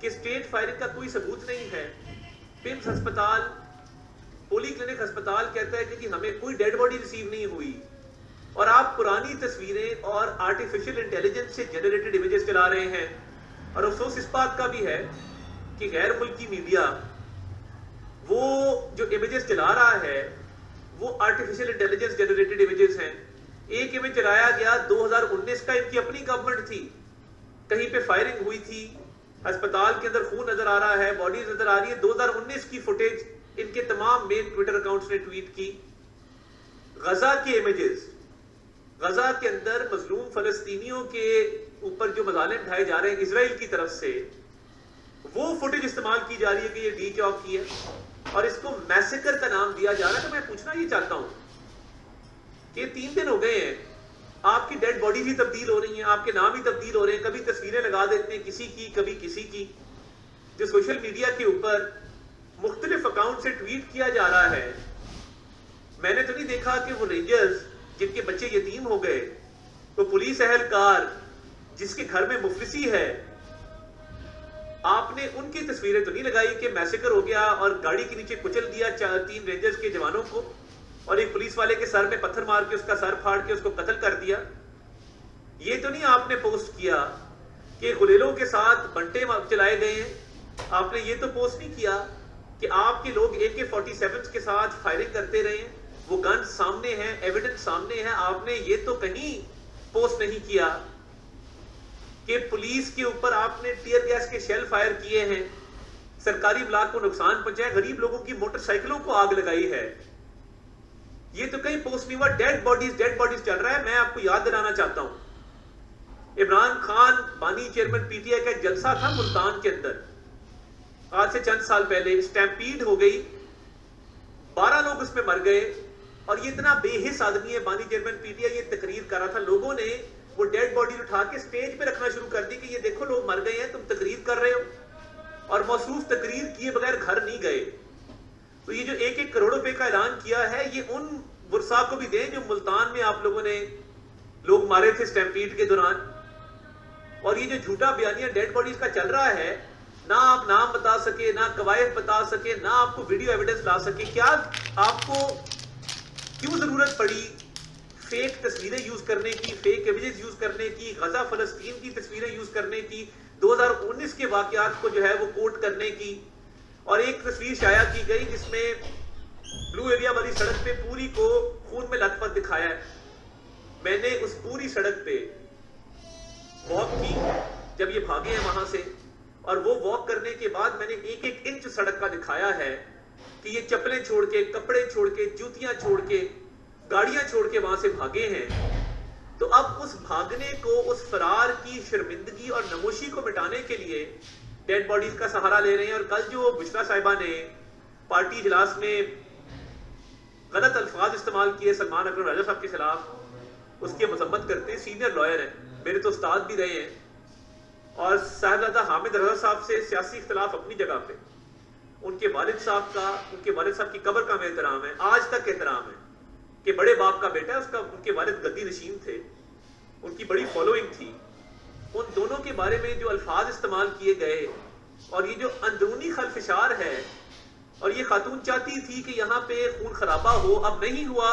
کہ state firing کا کوئی ثبوت نہیں ہے. پمس ہسپتال، پولی کلینک ہسپتال کہتا ہے کہ جی ہمیں کوئی ڈیڈ باڈی ریسیو نہیں ہوئی، اور آپ پرانی تصویریں اور آرٹیفیشل انٹیلیجنس سے جنریٹڈ امیجز چلا رہے ہیں. اور افسوس اس بات کا بھی ہے کہ غیر ملکی میڈیا وہ جو امیجز چلا رہا ہے وہ آرٹیفیشل انٹیلیجنس جنریٹڈ امیجز ہیں. ایک امیج چلایا گیا 2019 کا، ان کی اپنی گورنمنٹ تھی، کہیں پہ فائرنگ ہوئی تھی، ہسپتال کے اندر خون نظر آ رہا ہے، باڈیز نظر آ رہی ہے. 2019 کی فوٹیج ان کے تمام مین ٹویٹر اکاؤنٹس نے ٹویٹ کی. غزہ کے امیجز، غزہ کے اندر مظلوم فلسطینیوں کے اوپر جو مظالم ڈھائے جا رہے ہیں اسرائیل کی طرف سے، وہ فوٹیج استعمال کی جا رہی ہے کہ یہ ڈی چوک کی ہے اور اس کو میسیکر کا نام دیا جا رہا ہے. تو میں پوچھنا یہ چاہتا ہوں کہ 3 دن ہو گئے ہیں، آپ کی ڈیڈ باڈی بھی تبدیل ہو رہی ہیں، آپ کے نام بھی تبدیل ہو رہے ہیں، کبھی تصویریں لگا دیتے ہیں کسی کی، کبھی کسی کی، جو سوشل میڈیا کے اوپر مختلف اکاؤنٹ سے ٹویٹ کیا جا رہا ہے. میں نے تو نہیں دیکھا کہ وہ رینجرز جن کے بچے یتیم ہو گئے، وہ پولیس اہلکار جس کے گھر میں مفلسی ہے، آپ نے ان کی تصویریں تو نہیں لگائی کہ میسیکر ہو گیا اور گاڑی کے نیچے کچل دیا 3 رینجرز کے جوانوں کو اور ایک پولیس والے کے سر میں پتھر مار کے اس کا سر پھاڑ کے اس کو قتل کر دیا. یہ تو نہیں آپ نے پوسٹ کیا کہ غلیلوں کے ساتھ بنٹے چلائے گئے ہیں. آپ نے یہ تو پوسٹ نہیں کیا کہ آپ کے لوگ AK-47 کے ساتھ فائرنگ کرتے رہے ہیں، وہ گن سامنے ہیں، ایویڈنس سامنے ہے. آپ نے یہ تو کہیں پوسٹ نہیں کیا کہ پولیس کے اوپر آپ نے ٹیئر گیس کے شیل فائر کیے ہیں، سرکاری بلاک کو نقصان پہنچایا، غریب لوگوں کی موٹر سائیکلوں کو آگ لگائی ہے. یہ تو کہیں پوسٹ نہیں ہوا. ڈیڈ باڈیز چل رہا ہے. میں آپ کو یاد دلانا چاہتا ہوں، عمران خان بانی چیئرمین PTI کا ایک جلسہ تھا ملتان کے اندر آج سے چند سال پہلے، اسٹیمپیڈ ہو گئی، 12 لوگ اس میں مر گئے، اور یہ اتنا بے حس آدمی ہے بانی چیئرمین PTI، یہ تقریر کر رہا تھا. لوگوں نے وہ ڈیڈ باڈی اٹھا کے سٹیج پہ رکھنا شروع کر دی کہ یہ دیکھو لوگ مر گئے ہیں، تم تقریر کر رہے ہو، اور موصوف تقریر کیے بغیر گھر نہیں گئے. تو یہ جو 1 کروڑ روپے کا اعلان کیا ہے، یہ ان ورثاء کو بھی دیں جو ملتان میں آپ لوگوں نے لوگ مارے تھے اسٹیمپیڈ کے دوران. اور یہ جو جھوٹا بیانیہ ڈیڈ باڈیز کا چل رہا ہے، نہ آپ نام بتا سکے، نہ قواعد بتا سکے، نہ آپ کو ویڈیو ایویڈنس لا سکے. کیا آپ کو کیوں ضرورت پڑی فیک تصویریں یوز کرنے کی، فیک امیجز یوز کرنے کی، غزہ فلسطین کی تصویریں یوز کرنے کی، 2019 کے واقعات کو جو ہے وہ کوٹ کرنے کی؟ اور ایک تصویر شائع کی گئی جس میں بلو ایریا والی سڑک پہ پوری کو خون میں لت پت دکھایا ہے. میں نے اس پوری سڑک پہ واک کی جب یہ بھاگے ہیں وہاں سے، اور وہ واک کرنے کے بعد میں نے 1 انچ سڑک کا دکھایا ہے کہ یہ چپلیں چھوڑ کے، کپڑے چھوڑ کے، جوتیاں چھوڑ کے، گاڑیاں چھوڑ کے وہاں سے بھاگے ہیں. تو اب اس بھاگنے کو، اس فرار کی شرمندگی اور نموشی کو مٹانے کے لیے ڈیڈ باڈیز کا سہارا لے رہے ہیں. اور کل جو بشرا صاحبہ نے پارٹی اجلاس میں غلط الفاظ استعمال کیے سلمان اکرم راجہ صاحب کے خلاف، اس کی مذمت کرتے ہیں. سینئر لائر ہیں، میرے تو استاد بھی رہے ہیں، اور صاحبزادہ حامد رضا صاحب سے سیاسی اختلاف اپنی جگہ پہ، ان کے والد صاحب کی قبر کا میں احترام ہے، آج تک احترام ہے کہ بڑے باپ کا بیٹا ہے، اس کا، ان کے والد گدی نشین تھے، ان کی بڑی فالوئنگ تھی. ان دونوں کے بارے میں جو الفاظ استعمال کیے گئے، اور یہ جو اندرونی خلفشار ہے، اور یہ خاتون چاہتی تھی کہ یہاں پہ خون خرابہ ہو، اب نہیں ہوا،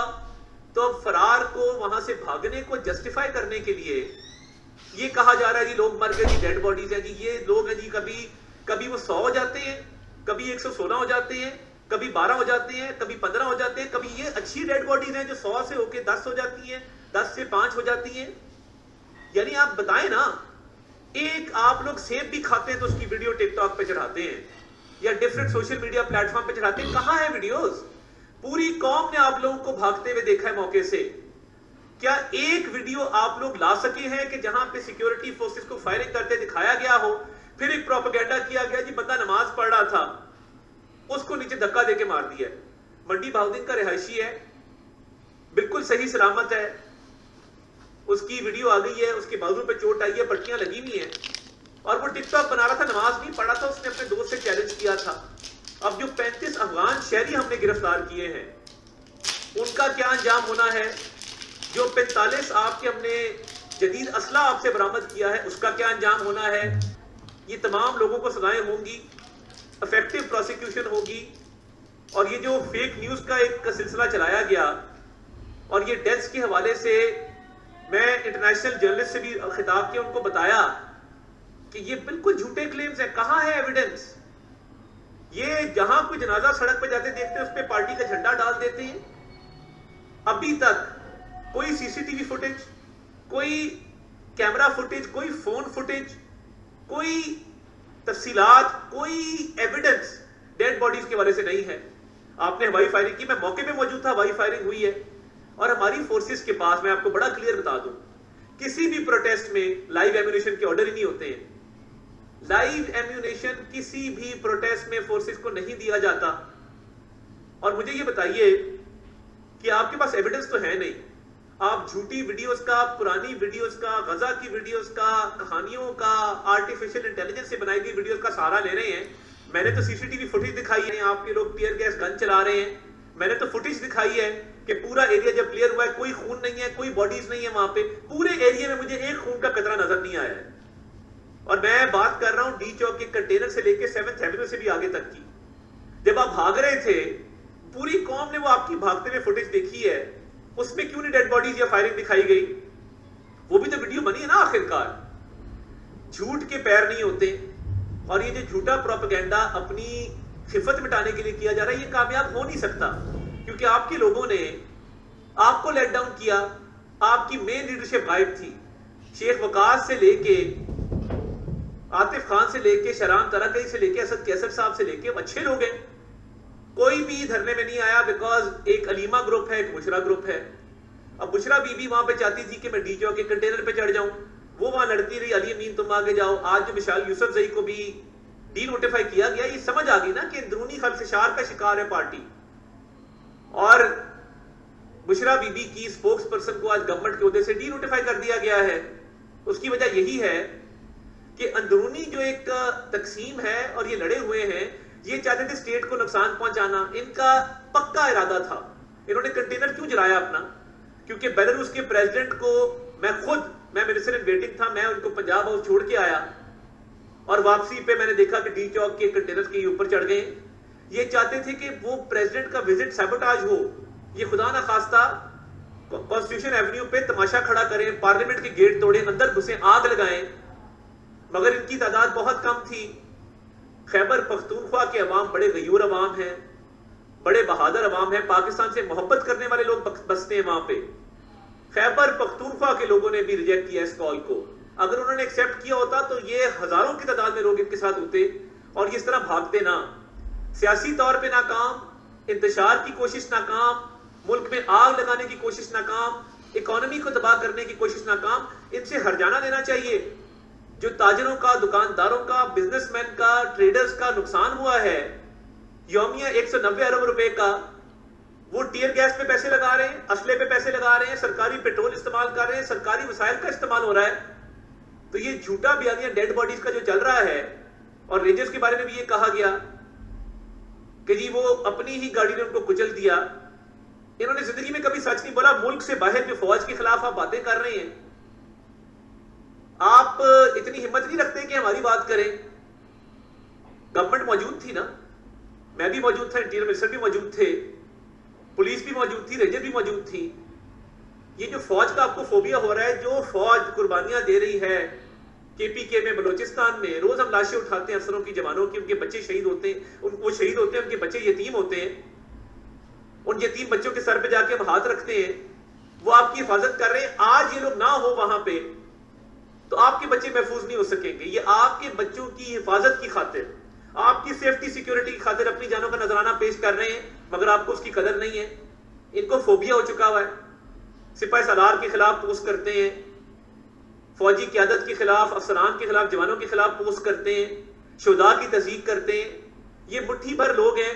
تو اب فرار کو، وہاں سے بھاگنے کو جسٹیفائی کرنے کے لیے یہ کہا جا رہا ہے جی لوگ مر گئے، جی ڈیڈ باڈیز ہیں، جی یہ لوگ ہیں، جی کبھی وہ 100 ہو جاتے ہیں، کبھی 116 ہو جاتے ہیں، کبھی 12 ہو جاتے ہیں، کبھی 15 ہو جاتے ہیں، کبھی یہ اچھی ڈیڈ باڈیز ہیں جو 100 سے ہو کے 10 ہو جاتی ہیں، 10 سے 5 ہو جاتی ہیں. یعنی آپ بتائیں نا، ایک آپ لوگ سیب بھی کھاتے ہیں تو اس کی ویڈیو ٹک ٹاک پہ چڑھاتے ہیں یا different social media plate form پہ چڑھاتے ہیں. کہاں ہے ویڈیوز؟ پوری قوم نے آپ لوگوں کو بھاگتے ہوئے دیکھا ہے موقع سے. کیا ایک ویڈیو آپ لوگ لا سکے ہیں کہ جہاں پہ سیکیورٹی فورسز کو فائرنگ کرتے دکھایا گیا ہو، پھر ایک پروپیگنڈا کیا گیا جی بندہ نماز پڑھ رہا تھا، اس کو نیچے دھکا دے کے مار دیا ہے، منڈی بہاؤدین کا رہائشی ہے، بالکل صحیح سلامت ہے، اس کی ویڈیو آ گئی ہے، اس کے بازو پہ چوٹ آئی ہے، پٹیاں لگی ہوئی ہیں، اور وہ ٹک ٹاک بنا رہا تھا، نماز نہیں پڑھا تھا، اس نے اپنے دوست سے چیلنج کیا تھا. اب جو 35 افغان شہری ہم نے گرفتار کیے ہیں، ان کا کیا انجام ہونا ہے؟ جو 45 آپ کے ہم نے جدید اسلحہ آپ سے برآمد کیا ہے، اس کا کیا انجام ہونا ہے؟ یہ تمام لوگوں کو سزائیں ہوں گی، افیکٹو پروسیکیوشن ہوگی، اور یہ جو فیک نیوز کا ایک سلسلہ چلایا گیا اور یہ ڈیتھس کے حوالے سے میں انٹرنیشنل جرنلسٹ سے بھی خطاب کیا، ان کو بتایا کہ یہ بالکل جھوٹے کلیمز ہیں، کہاں ہے ایویڈنس؟ یہ جہاں کوئی جنازہ سڑک پہ جاتے دیکھتے ہیں اس پہ پارٹی کا جھنڈا ڈال دیتے ہیں. ابھی تک کوئی سی سی ٹی وی فوٹیج، کوئی کیمرہ فوٹیج، کوئی فون فوٹیج، کوئی تفصیلات، کوئی ایویڈنس ڈیڈ باڈیز کے حوالے سے نہیں ہے. آپ نے ہوائی فائرنگ کی، میں موقع پہ موجود تھا، ہوائی فائرنگ ہوئی ہے، اور ہماری فورسز کے پاس، میں آپ کو بڑا کلیئر بتا دوں، کسی بھی پروٹیسٹ میں لائیو ایمونیشن کے آرڈر ہی نہیں ہوتے ہیں. لائیو ایمونیشن کسی بھی پروٹیسٹ میں فورسز کو نہیں دیا جاتا. اور مجھے یہ بتائیے کہ آپ کے پاس ایویڈنس تو ہے نہیں، آپ جھوٹی ویڈیوز کا، پرانی ویڈیوز کا، غزہ کی ویڈیوز کا، کہانیوں کا، آرٹیفیشل انٹیلیجنس سے بنائی گئی ویڈیوز کا سہارا لے رہے ہیں. میں نے تو سی سی ٹی وی فوٹیج دکھائی ہے، آپ کے لوگ ٹیئر گیس گن چلا رہے ہیں. میں نے تو فوٹیج دکھائی ہے کہ پورا ایریا جب کلیئر ہوا ہے کوئی خون نہیں ہے، کوئی باڈیز نہیں ہے وہاں پہ، پورے ایریا میں مجھے ایک خون کا قطرہ نظر نہیں آیا ہے. اور میں بات کر رہا ہوں ڈی چوک کے کنٹینر سے لے کے 7th ایونیو سے بھی آگے تک کی. جب آپ بھاگ رہے تھے، پوری قوم نے وہ آپ کی بھاگتے ہوئے فوٹیج دیکھی ہے، اس میں کیوں نہیں ڈیڈ باڈیز یا فائرنگ دکھائی گئی؟ وہ بھی تو ویڈیو بنی ہے نا آخرکار. جھوٹ کے پیر نہیں ہوتے، اور یہ جو جھوٹا پروپیگنڈا اپنی خفت مٹانے کے لیے کیا جا رہا ہے، یہ کامیاب ہو نہیں سکتا، کیونکہ آپ کے لوگوں نے آپ کو لیٹ ڈاؤن کیا. آپ کی مین لیڈرشپ غائب تھی، شیخ وقاص سے لے کے، عاطف خان سے لے کے، شہرام ترکئی سے لے کے، اسد کیسر صاحب سے لے کے، اچھے لوگ ہیں، کوئی بھی دھرنے میں نہیں آیا، بیکاز ایک علیمہ گروپ ہے، ایک بشرا گروپ ہے. اب بشرا بی بی وہاں پہ چاہتی تھی کہ میں ڈی چوک کے کنٹینر پہ چڑھ جاؤں، وہ وہاں لڑتی رہی، علی امین تم آگے جاؤ. آج جو مشال یوسف زئی کو بھی ڈی نوٹیفائی کیا گیا، یہ سمجھ آ گئی نا کہ اندرونی خلفشار کا شکار ہے پارٹی. اور بشرا بی بی کی اسپوکس پرسن کو آج گورنمنٹ کے عہدے سے ڈی نوٹیفائی کر دیا گیا ہے. اس کی وجہ یہی ہے کہ اندرونی جو ایک تقسیم ہے اور یہ لڑے ہوئے ہیں، یہ چاہتے تھے اسٹیٹ کو نقصان پہنچانا، ان کا پکا ارادہ تھا. انہوں نے کنٹینر کیوں جلایا اپنا؟ کیونکہ بیلاروس کے پریزیڈنٹ کو میں منسٹر ان ویٹنگ تھا، میں ان کو پنجاب ہاؤس چھوڑ کے آیا، اور واپسی پہ میں نے دیکھا کہ ڈی چوک کے کنٹینر کے اوپر چڑھ گئے. یہ چاہتے تھے کہ وہ پریزیڈنٹ کا وزٹ سیبوٹاج ہو، یہ خدا نہ خواستہ کانسٹیٹیوشن ایونیو پہ تماشا کھڑا کریں، پارلیمنٹ کے گیٹ توڑیں، اندر گھسیں، آگ لگائیں. مگر ان کی تعداد بہت کم تھی. خیبر پختونخوا کے عوام بڑے غیور عوام ہیں، بڑے بہادر عوام ہیں، پاکستان سے محبت کرنے والے لوگ بستے ہیں وہاں پہ. خیبر پختونخوا کے لوگوں نے بھی ریجیکٹ کیا اس کال کو. اگر انہوں نے ایکسیپٹ کیا ہوتا تو یہ ہزاروں کی تعداد میں لوگ ان کے ساتھ ہوتے اور یہ اس طرح بھاگتے نہ. سیاسی طور پہ ناکام، انتشار کی کوشش ناکام، ملک میں آگ لگانے کی کوشش ناکام، اکانومی کو تباہ کرنے کی کوشش ناکام. ان سے ہرجانہ لینا چاہیے. جو تاجروں کا، دکانداروں کا، بزنس مین کا، ٹریڈرز کا نقصان ہوا ہے یومیہ 190 ارب روپے کا، وہ ٹیئر گیس پہ پیسے لگا رہے ہیں، اسلحے پہ پیسے لگا رہے ہیں، سرکاری پیٹرول استعمال کر رہے ہیں، سرکاری وسائل کا استعمال ہو رہا ہے. تو یہ جھوٹا بیانیہ ڈیڈ باڈیز کا جو چل رہا ہے، اور رینجرز کے بارے میں بھی یہ کہا گیا کہ جی وہ اپنی ہی گاڑی نے ان کو کچل دیا. انہوں نے زندگی میں کبھی سچ نہیں بولا. ملک سے باہر جو فوج کے خلاف آپ باتیں کر رہے ہیں، آپ اتنی ہمت نہیں رکھتے کہ ہماری بات کریں. گورنمنٹ موجود تھی نا، میں بھی موجود تھا، انٹیریئر منسٹر بھی موجود تھے، پولیس بھی موجود تھی، رینجر بھی موجود تھی. یہ جو فوج کا آپ کو فوبیا ہو رہا ہے، جو فوج قربانیاں دے رہی ہے کے پی کے میں، بلوچستان میں، روز ہم لاشیں اٹھاتے ہیں افسروں کی، جوانوں کی، ان کے بچے شہید ہوتے ہیں، وہ شہید ہوتے ہیں، ان کے بچے یتیم ہوتے ہیں. ان یتیم بچوں کے سر پہ جا کے ہم ہاتھ رکھتے ہیں، وہ آپ کی حفاظت کر رہے ہیں. آج یہ لوگ نہ ہو وہاں پہ تو آپ کے بچے محفوظ نہیں ہو سکیں گے. یہ آپ کے بچوں کی حفاظت کی خاطر، آپ کی سیفٹی سیکیورٹی کی خاطر اپنی جانوں کا نذرانہ پیش کر رہے ہیں، مگر آپ کو اس کی قدر نہیں ہے. ان کو فوبیا ہو چکا ہوا ہے. سپاہی سالار کے خلاف پوسٹ کرتے ہیں، فوجی قیادت کے خلاف، افسران کے خلاف، جوانوں کے خلاف پوسٹ کرتے ہیں، شہداء کی تصدیق کرتے ہیں. یہ مٹھی بھر لوگ ہیں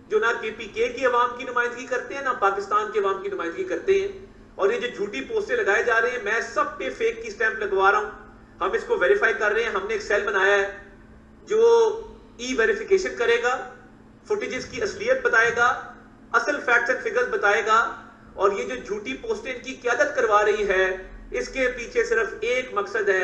جو نہ کے پی کے کی عوام کی نمائندگی کرتے ہیں، نہ پاکستان کے عوام کی نمائندگی کرتے ہیں. اور یہ جو جھوٹی پوسٹیں لگائے جا رہے ہیں، میں سب پہ فیک کی سٹیمپ لگوا رہا ہوں. ہم اس کو ویریفائی کر رہے ہیں. ہم نے ایک سیل بنایا ہے جو ای ویریفیکیشن کرے گا، فوٹیجز کی اصلیت بتائے گا، اصل فیکٹس اینڈ فگرز بتائے گا. اور یہ جو جھوٹی پوسٹیں ان کی قیادت کروا رہی ہے، اس کے پیچھے صرف ایک مقصد ہے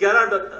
11